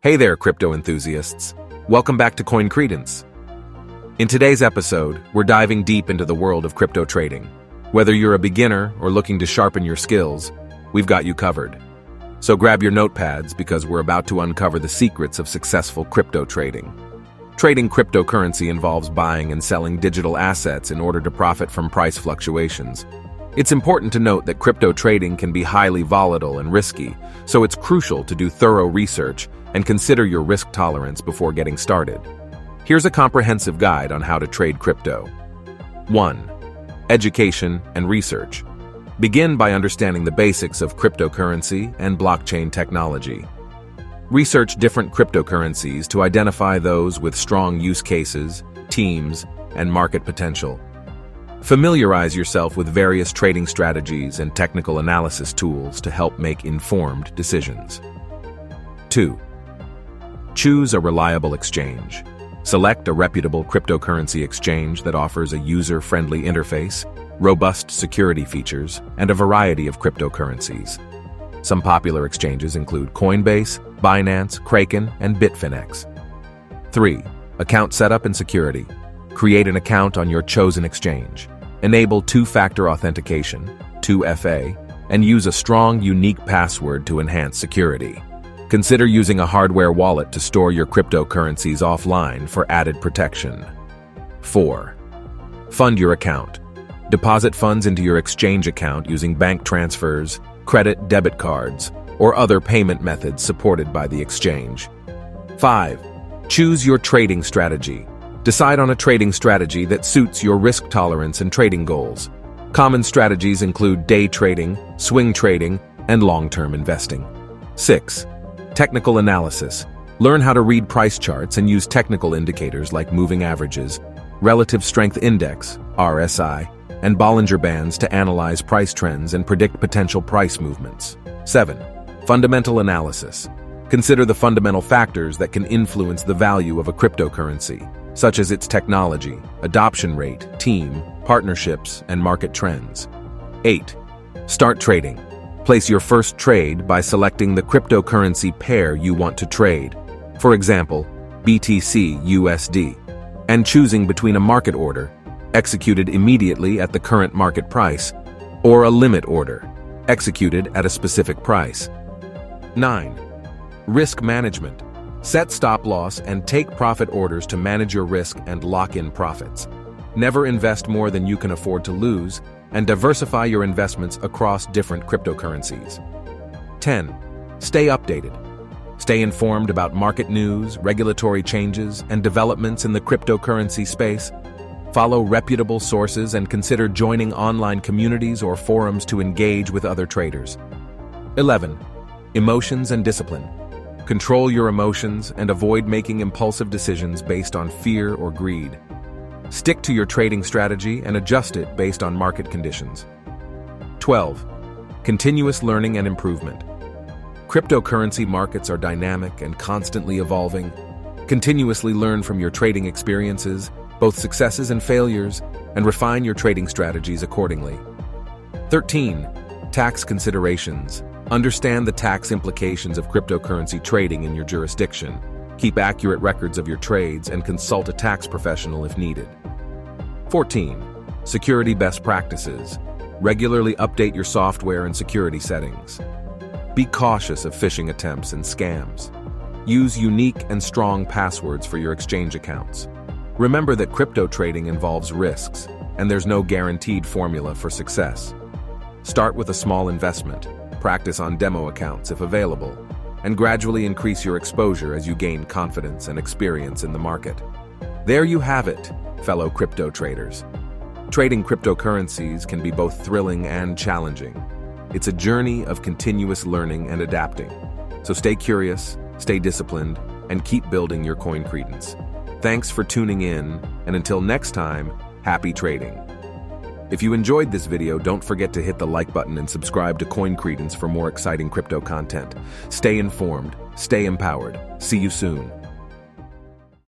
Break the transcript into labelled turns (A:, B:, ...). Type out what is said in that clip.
A: Hey there, crypto enthusiasts. Welcome back to Coin Credence. In today's episode, we're diving deep into the world of crypto trading. Whether you're a beginner or looking to sharpen your skills, we've got you covered. So grab your notepads because we're about to uncover the secrets of successful crypto trading. Trading cryptocurrency involves buying and selling digital assets in order to profit from price fluctuations. It's important to note that crypto trading can be highly volatile and risky, so it's crucial to do thorough research and consider your risk tolerance before getting started. Here's a comprehensive guide on how to trade crypto. 1. Education and research. Begin by understanding the basics of cryptocurrency and blockchain technology. Research different cryptocurrencies to identify those with strong use cases, teams, and market potential. Familiarize yourself with various trading strategies and technical analysis tools to help make informed decisions. 2. Choose a reliable exchange. Select a reputable cryptocurrency exchange that offers a user-friendly interface, robust security features, and a variety of cryptocurrencies. Some popular exchanges include Coinbase, Binance, Kraken, and Bitfinex. 3. Account setup and security. Create an account on your chosen exchange. Enable two-factor authentication, 2FA, and use a strong, unique password to enhance security. Consider using a hardware wallet to store your cryptocurrencies offline for added protection. 4. Fund your account. Deposit funds into your exchange account using bank transfers, credit debit cards, or other payment methods supported by the exchange. 5. Choose your trading strategy. Decide on a trading strategy that suits your risk tolerance and trading goals. Common strategies include day trading, swing trading, and long-term investing. 6. Technical analysis. Learn how to read price charts and use technical indicators like moving averages, relative strength index, RSI, and Bollinger Bands to analyze price trends and predict potential price movements. 7. Fundamental analysis. Consider the fundamental factors that can influence the value of a cryptocurrency, such as its technology, adoption rate, team, partnerships, and market trends. 8. Start trading. Place your first trade by selecting the cryptocurrency pair you want to trade, for example, BTC USD, and choosing between a market order, executed immediately at the current market price, or a limit order, executed at a specific price. 9. Risk management. Set stop-loss and take profit orders to manage your risk and lock in profits. Never invest more than you can afford to lose, and diversify your investments across different cryptocurrencies. 10. Stay updated. Stay informed about market news, regulatory changes, and developments in the cryptocurrency space. Follow reputable sources and consider joining online communities or forums to engage with other traders. 11. Emotions and discipline. Control your emotions and avoid making impulsive decisions based on fear or greed. Stick to your trading strategy and adjust it based on market conditions. 12. Continuous learning and improvement. Cryptocurrency markets are dynamic and constantly evolving. Continuously learn from your trading experiences, both successes and failures, and refine your trading strategies accordingly. 13. Tax considerations. Understand the tax implications of cryptocurrency trading in your jurisdiction. Keep accurate records of your trades and consult a tax professional if needed. 14. Security best practices. Regularly update your software and security settings. Be cautious of phishing attempts and scams. Use unique and strong passwords for your exchange accounts. Remember that crypto trading involves risks, and there's no guaranteed formula for success. Start with a small investment, practice on demo accounts if available, and gradually increase your exposure as you gain confidence and experience in the market. There you have it, fellow crypto traders. Trading cryptocurrencies can be both thrilling and challenging. It's a journey of continuous learning and adapting. So stay curious, stay disciplined, and keep building your coin credence. Thanks for tuning in, and until next time, happy trading. If you enjoyed this video, don't forget to hit the like button and subscribe to Coin Credence for more exciting crypto content. Stay informed, stay empowered. See you soon.